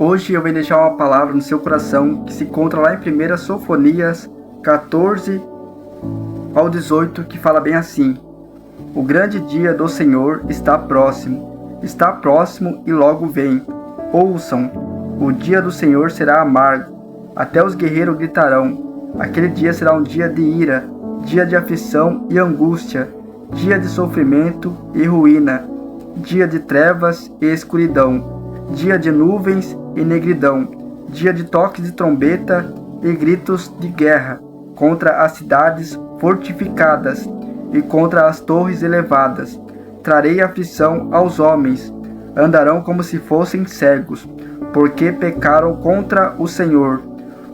Hoje eu venho deixar uma palavra no seu coração que se encontra lá em 1 Sofonias 14 ao 18, que fala bem assim: O grande dia do Senhor está próximo e logo vem. Ouçam, o dia do Senhor será amargo, até os guerreiros gritarão. Aquele dia será um dia de ira, dia de aflição e angústia, dia de sofrimento e ruína, dia de trevas e escuridão, dia de nuvens e negridão, dia de toques de trombeta e gritos de guerra, contra as cidades fortificadas e contra as torres elevadas. Trarei aflição aos homens, andarão como se fossem cegos, porque pecaram contra o Senhor.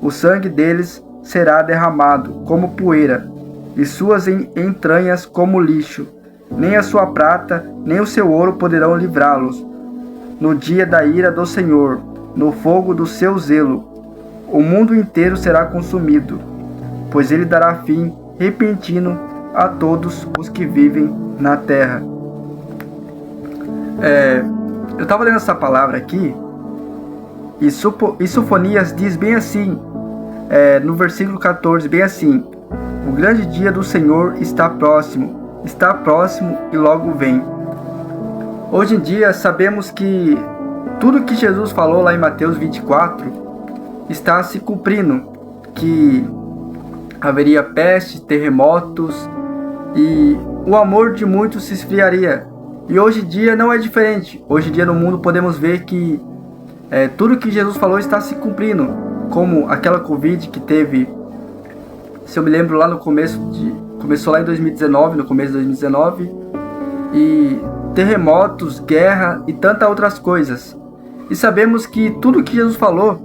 O sangue deles será derramado como poeira, e suas entranhas como lixo. Nem a sua prata, nem o seu ouro poderão livrá-los. No dia da ira do Senhor, no fogo do seu zelo, o mundo inteiro será consumido, pois ele dará fim repentino a todos os que vivem na terra. Eu estava lendo essa palavra aqui, e Sofonias diz bem assim, no versículo 14, bem assim: O grande dia do Senhor está próximo e logo vem. Hoje em dia sabemos que tudo que Jesus falou lá em Mateus 24 está se cumprindo, que haveria peste, terremotos e o amor de muitos se esfriaria. E hoje em dia não é diferente. Hoje em dia no mundo podemos ver que tudo que Jesus falou está se cumprindo, como aquela Covid que teve, se eu me lembro lá no começou lá em 2019, no começo de 2019, e terremotos, guerra e tantas outras coisas. E sabemos que tudo que Jesus falou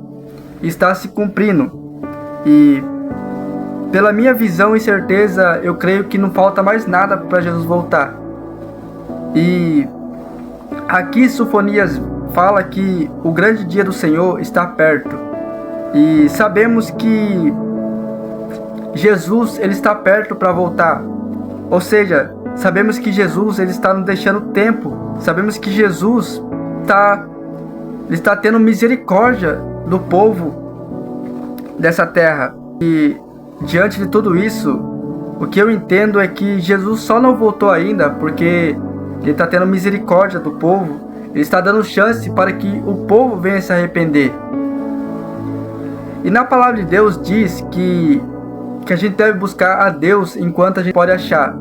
está se cumprindo. E pela minha visão e certeza, eu creio que não falta mais nada para Jesus voltar. E aqui Sofonias fala que o grande dia do Senhor está perto. E sabemos que Jesus ele está perto para voltar. Ou seja, sabemos que Jesus ele está nos deixando tempo. Sabemos que Jesus está tendo misericórdia do povo dessa terra. E diante de tudo isso, o que eu entendo é que Jesus só não voltou ainda porque ele está tendo misericórdia do povo. Ele está dando chance para que o povo venha se arrepender. E na palavra de Deus diz que a gente deve buscar a Deus enquanto a gente pode achar.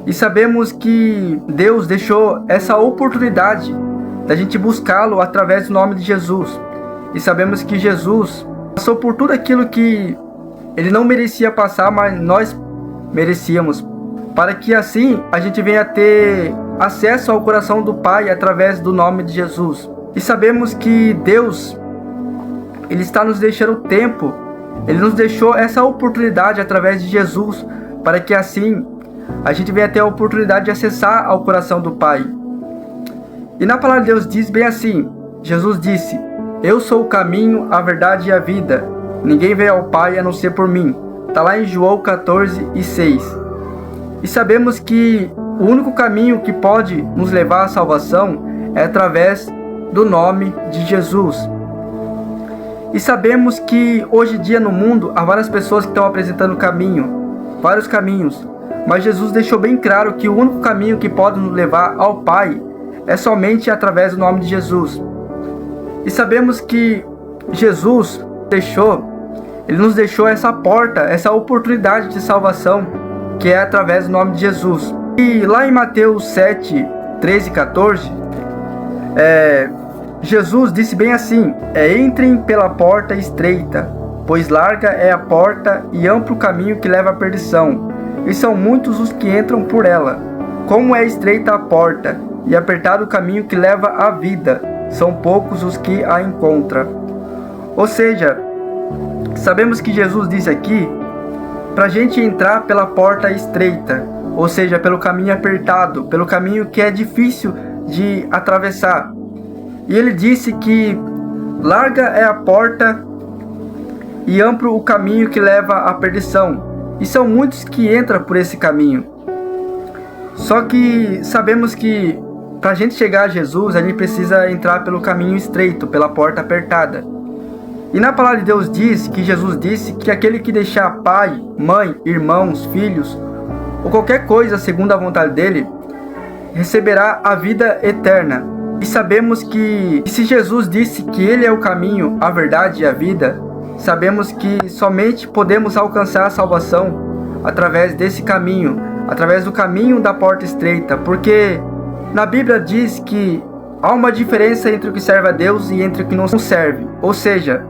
E sabemos que Deus deixou essa oportunidade da gente buscá-lo através do nome de Jesus. E sabemos que Jesus passou por tudo aquilo que ele não merecia passar, mas nós merecíamos, para que assim a gente venha ter acesso ao coração do Pai através do nome de Jesus. E sabemos que Deus ele está nos deixando tempo. Ele nos deixou essa oportunidade através de Jesus, para que assim a gente venha ter a oportunidade de acessar ao coração do Pai. E na palavra de Deus diz bem assim: Jesus disse: Eu sou o caminho, a verdade e a vida. Ninguém vem ao Pai a não ser por mim. Está lá em João 14:6. E sabemos que o único caminho que pode nos levar à salvação é através do nome de Jesus. E sabemos que hoje em dia no mundo há várias pessoas que estão apresentando vários caminhos. Mas Jesus deixou bem claro que o único caminho que pode nos levar ao Pai é somente através do nome de Jesus. E sabemos que Jesus ele nos deixou essa porta, essa oportunidade de salvação, que é através do nome de Jesus. E lá em Mateus 7, 13 e 14, Jesus disse bem assim: Entrem pela porta estreita, pois larga é a porta e amplo o caminho que leva à perdição, e são muitos os que entram por ela. Como é estreita a porta e apertado o caminho que leva à vida, são poucos os que a encontram. Ou seja, sabemos que Jesus disse aqui para a gente entrar pela porta estreita, ou seja, pelo caminho apertado, pelo caminho que é difícil de atravessar. E ele disse que larga é a porta e amplo o caminho que leva à perdição, e são muitos que entram por esse caminho. Só que sabemos que para a gente chegar a Jesus, a gente precisa entrar pelo caminho estreito, pela porta apertada. E na palavra de Deus diz que Jesus disse que aquele que deixar pai, mãe, irmãos, filhos, ou qualquer coisa segundo a vontade dele, receberá a vida eterna. E sabemos que se Jesus disse que ele é o caminho, a verdade e a vida, sabemos que somente podemos alcançar a salvação através desse caminho, através do caminho da porta estreita, porque na Bíblia diz que há uma diferença entre o que serve a Deus e entre o que não serve. Ou seja,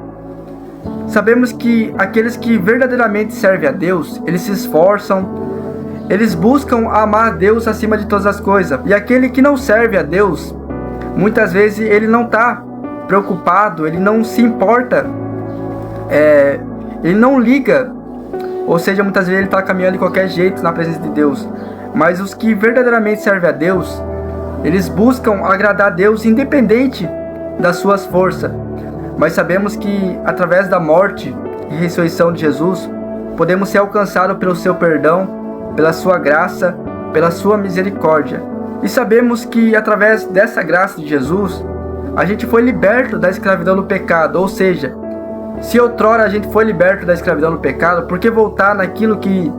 sabemos que aqueles que verdadeiramente servem a Deus, eles se esforçam, eles buscam amar a Deus acima de todas as coisas. E aquele que não serve a Deus, muitas vezes ele não está preocupado, ele não se importa, ele não liga. Ou seja, muitas vezes ele está caminhando de qualquer jeito na presença de Deus. Mas os que verdadeiramente servem a Deus, eles buscam agradar a Deus independente das suas forças. Mas sabemos que através da morte e ressurreição de Jesus, podemos ser alcançados pelo seu perdão, pela sua graça, pela sua misericórdia. E sabemos que através dessa graça de Jesus, a gente foi liberto da escravidão do pecado. Ou seja, se outrora a gente foi liberto da escravidão do pecado, por que voltar naquilo que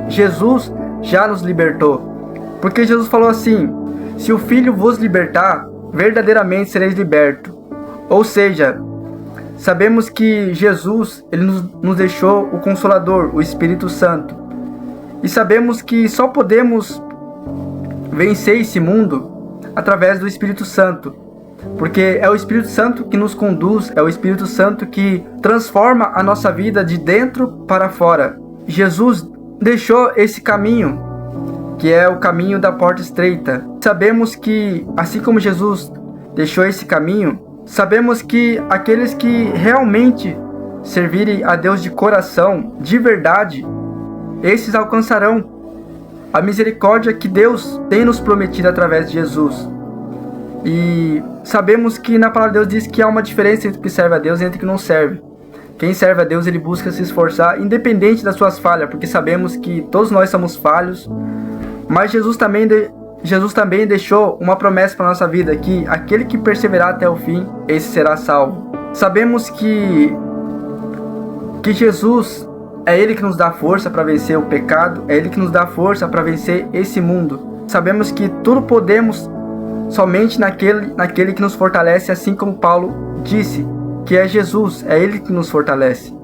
Jesus já nos libertou? Porque Jesus falou assim: se o Filho vos libertar, verdadeiramente sereis libertos. Ou seja, sabemos que Jesus, ele nos deixou o Consolador, o Espírito Santo. E sabemos que só podemos vencer esse mundo através do Espírito Santo. Porque é o Espírito Santo que nos conduz, é o Espírito Santo que transforma a nossa vida de dentro para fora. Jesus deixou esse caminho, que é o caminho da porta estreita. Sabemos que, assim como Jesus deixou esse caminho, sabemos que aqueles que realmente servirem a Deus de coração, de verdade, esses alcançarão a misericórdia que Deus tem nos prometido através de Jesus. E sabemos que na palavra de Deus diz que há uma diferença entre o que serve a Deus e entre o que não serve. Quem serve a Deus, ele busca se esforçar independente das suas falhas, porque sabemos que todos nós somos falhos. Mas Jesus também deixou uma promessa para a nossa vida, que aquele que perseverar até o fim, esse será salvo. Sabemos que Jesus é Ele que nos dá força para vencer o pecado, é Ele que nos dá força para vencer esse mundo. Sabemos que tudo podemos somente naquele que nos fortalece, assim como Paulo disse, que é Jesus, é Ele que nos fortalece.